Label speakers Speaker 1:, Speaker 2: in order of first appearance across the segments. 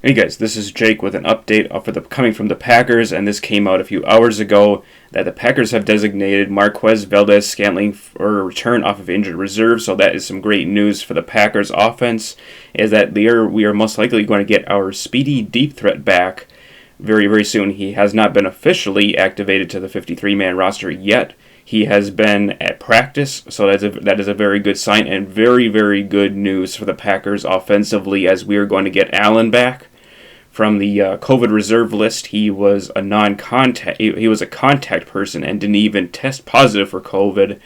Speaker 1: Hey guys, this is Jake with an update coming from the Packers, and this came out a few hours ago that the Packers have designated Marquez Valdes-Scantling for a return off of injured reserve. So that is some great news for the Packers offense, is that we are most likely going to get our speedy deep threat back very, very soon. He has not been officially activated to the 53-man roster yet. He has been at practice, so that is a very good sign and very, very good news for the Packers offensively, as we are going to get Allen back from the COVID reserve list. He was a non-contact. He was a contact person and didn't even test positive for COVID.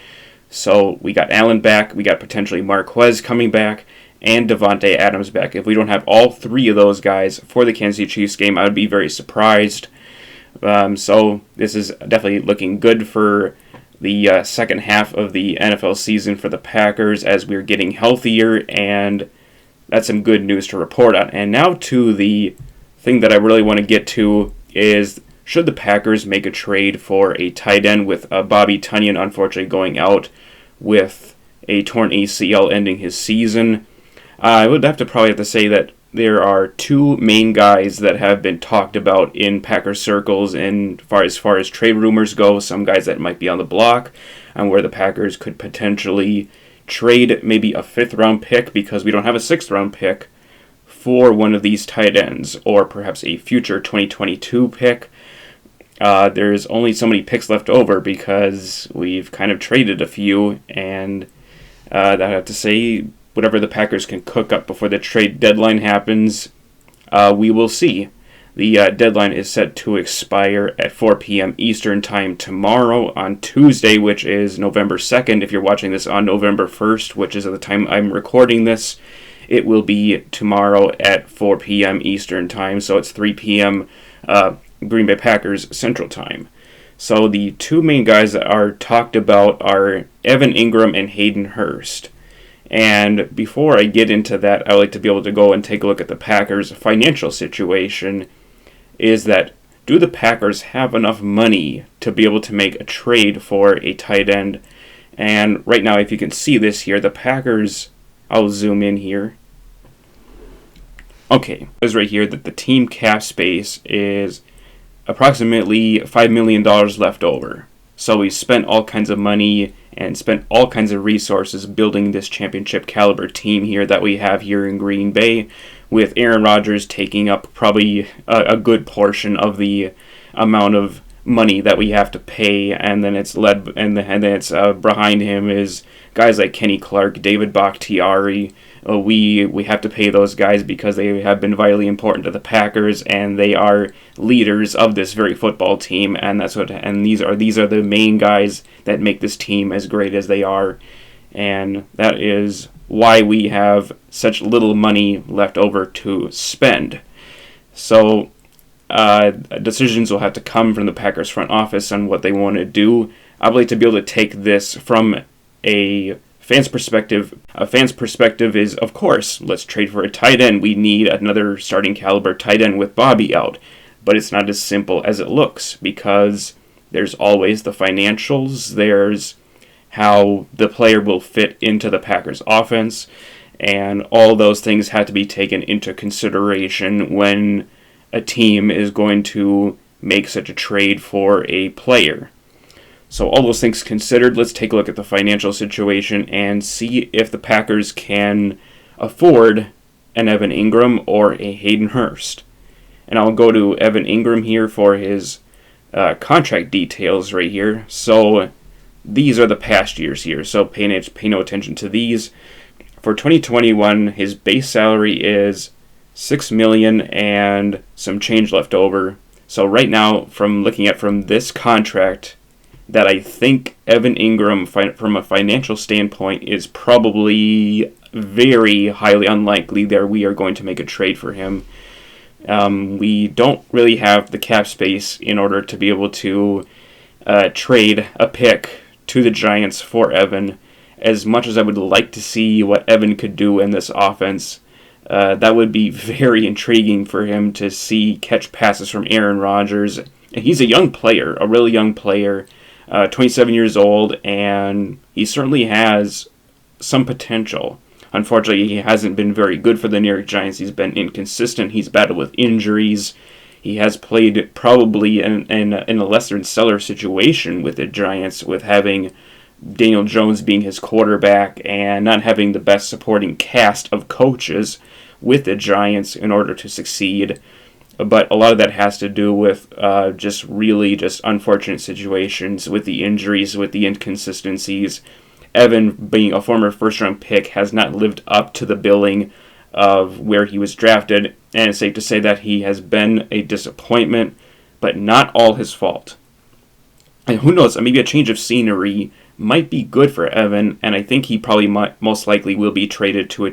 Speaker 1: So we got Allen back. We got potentially Marquez coming back and Davante Adams back. If we don't have all three of those guys for the Kansas City Chiefs game, I would be very surprised. So this is definitely looking good for the second half of the NFL season for the Packers as we're getting healthier, and that's some good news to report on. And now to the thing that I really want to get to is, should the Packers make a trade for a tight end with Bobby Tonyan unfortunately going out with a torn ACL ending his season? I would probably have to say that there are two main guys that have been talked about in Packer circles, and as far as trade rumors go, some guys that might be on the block, and where the Packers could potentially trade maybe a 5th-round pick, because we don't have a 6th-round pick, for one of these tight ends, or perhaps a future 2022 pick. There's only so many picks left over because we've kind of traded a few, and I have to say, whatever the Packers can cook up before the trade deadline happens, we will see. The deadline is set to expire at 4 p.m. Eastern Time tomorrow on Tuesday, which is November 2nd. If you're watching this on November 1st, which is at the time I'm recording this, it will be tomorrow at 4 p.m. Eastern Time, so it's 3 p.m. Green Bay Packers Central Time. So the two main guys that are talked about are Evan Engram and Hayden Hurst. And before I get into that, I would like to be able to go and take a look at the Packers' financial situation. Is that, do the Packers have enough money to be able to make a trade for a tight end? And right now, if you can see this here, the Packers, I'll zoom in here. Okay, it says right here that the team cap space is approximately $5 million left over. So we spent all kinds of money and spent all kinds of resources building this championship caliber team here that we have here in Green Bay, with Aaron Rodgers taking up probably a good portion of the amount of money that we have to pay, and then it's behind him is guys like Kenny Clark, David Bakhtiari. We have to pay those guys because they have been vitally important to the Packers, and they are leaders of this very football team, and these are the main guys that make this team as great as they are, and that is why we have such little money left over to spend. So decisions will have to come from the Packers front office on what they want to do. I'd like to be able to take this from a fan's perspective. A fan's perspective is, of course, let's trade for a tight end. We need another starting caliber tight end with Bobby out. But it's not as simple as it looks, because there's always the financials, there's how the player will fit into the Packers offense, and all those things have to be taken into consideration when a team is going to make such a trade for a player. So all those things considered, let's take a look at the financial situation and see if the Packers can afford an Evan Engram or a Hayden Hurst. And I'll go to Evan Engram here for his contract details right here. So these are the past years here, so pay no attention to these. For 2021, his base salary is $6 million and some change left over. So right now, from this contract, that I think Evan Engram, from a financial standpoint, is probably very highly unlikely that we are going to make a trade for him. We don't really have the cap space in order to be able to trade a pick to the Giants for Evan. As much as I would like to see what Evan could do in this offense, that would be very intriguing for him to see catch passes from Aaron Rodgers. And he's a young player, a really young player, 27 years old, and he certainly has some potential. Unfortunately, he hasn't been very good for the New York Giants. He's been inconsistent. He's battled with injuries. He has played probably in a lesser than stellar situation with the Giants, with having Daniel Jones being his quarterback and not having the best supporting cast of coaches with the Giants in order to succeed. But a lot of that has to do with just unfortunate situations with the injuries, with the inconsistencies. Evan, being a former first-round pick, has not lived up to the billing of where he was drafted, and it's safe to say that he has been a disappointment, but not all his fault. And who knows, maybe a change of scenery might be good for Evan, and I think he probably most likely will be traded to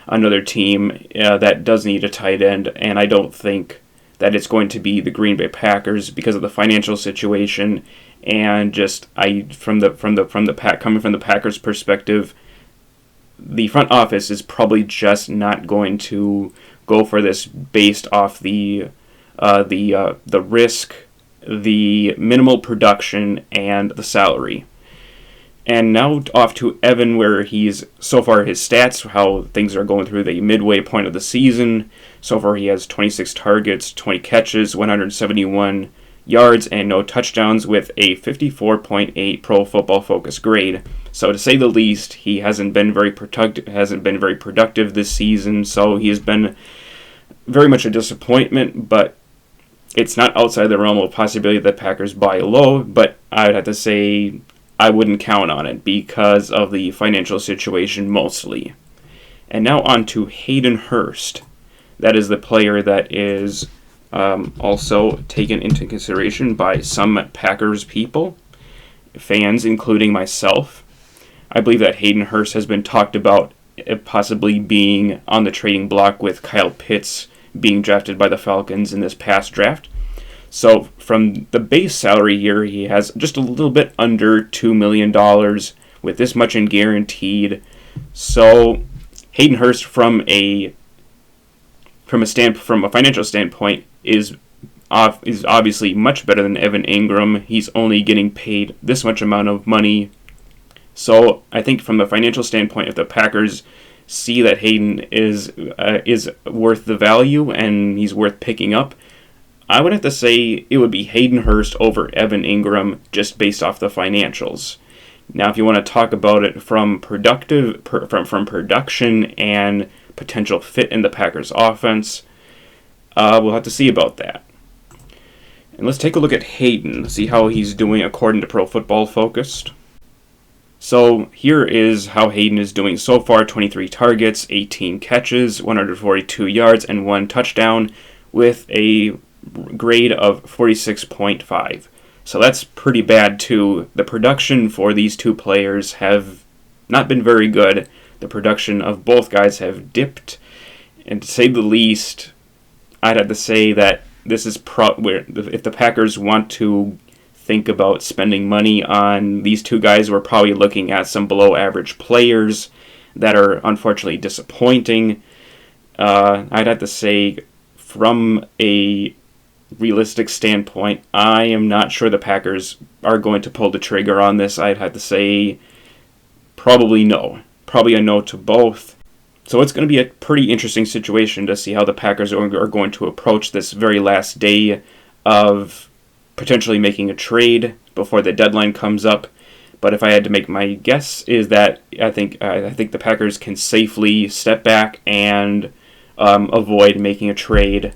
Speaker 1: another team that does need a tight end, and I don't think that it's going to be the Green Bay Packers because of the financial situation, and just coming from the Packers' perspective, the front office is probably just not going to go for this based off the risk, the minimal production, and the salary. And now off to Evan, where he's, so far his stats, how things are going through the midway point of the season. So far he has 26 targets, 20 catches, 171 yards, and no touchdowns with a 54.8 Pro Football Focus grade. So to say the least, he hasn't been very productive this season, so he has been very much a disappointment, but it's not outside the realm of possibility that the Packers buy low, but I would have to say I wouldn't count on it because of the financial situation mostly. And now on to Hayden Hurst. That is the player that is also taken into consideration by some Packers people, fans including myself. I believe that Hayden Hurst has been talked about possibly being on the trading block with Kyle Pitts being drafted by the Falcons in this past draft. So from the base salary here, he has just a little bit under $2 million with this much in guaranteed. So Hayden Hurst from a financial standpoint is obviously much better than Evan Engram. He's only getting paid this much amount of money. So I think from a financial standpoint, if the Packers see that Hayden is worth the value and he's worth picking up, I would have to say it would be Hayden Hurst over Evan Engram just based off the financials. Now, if you want to talk about it from production and potential fit in the Packers offense, we'll have to see about that. And let's take a look at Hayden, see how he's doing according to Pro Football Focus. So here is how Hayden is doing so far: 23 targets, 18 catches, 142 yards, and 1 touchdown with a grade of 46.5. So that's pretty bad too. The production for these two players have not been very good. The production of both guys have dipped, and to say the least, I'd have to say that this is where if the Packers want to think about spending money on these two guys, we're probably looking at some below average players that are unfortunately disappointing. I'd have to say from a realistic standpoint, I am not sure the Packers are going to pull the trigger on this. I'd have to say probably no. Probably a no to both. So it's going to be a pretty interesting situation to see how the Packers are going to approach this very last day of potentially making a trade before the deadline comes up. But if I had to make my guess, is that I think the Packers can safely step back and avoid making a trade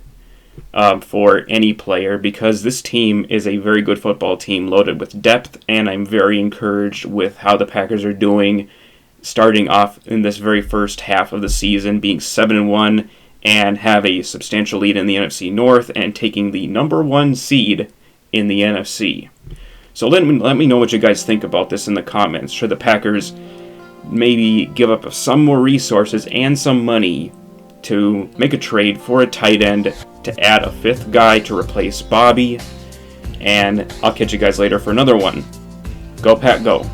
Speaker 1: for any player, because this team is a very good football team loaded with depth, and I'm very encouraged with how the Packers are doing, starting off in this very first half of the season, being 7-1 and have a substantial lead in the NFC North and taking the number 1 seed in the NFC. So let me know what you guys think about this in the comments. Should the Packers maybe give up some more resources and some money to make a trade for a tight end to add a 5th guy to replace Bobby? And I'll catch you guys later for another one. Go Pack, go!